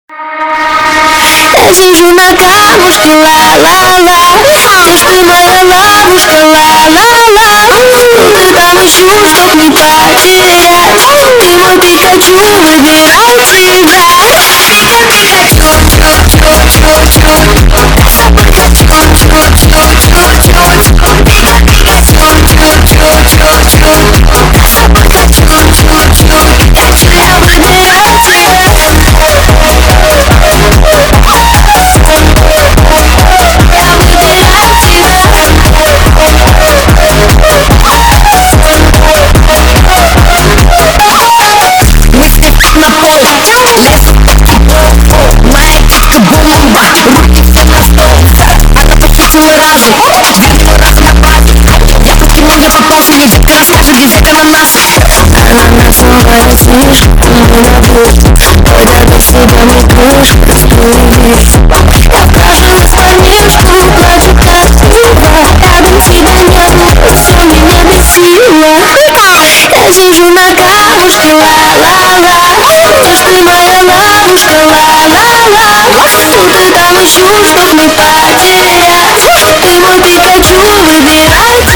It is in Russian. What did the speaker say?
Я сижу на камушке, ла-ла-ла. Ты ж ты моя ловушка, ла-ла-ла. Ты там ищу, чтоб не потерять. Ты мой Пикачу, выбирай цвета. Ананас называет слишком много. Когда ты себя не крышь, уйдешь. Я спрашиваю слонишку, плачу как дива. Рядом тебя нет, все меня бесило. Я сижу на камушке, ла-ла-ла. Ты ж ты моя ловушка, ла-ла-ла. Ты там ищу, чтоб не потерять. Ты мой Пикачу, выбирай.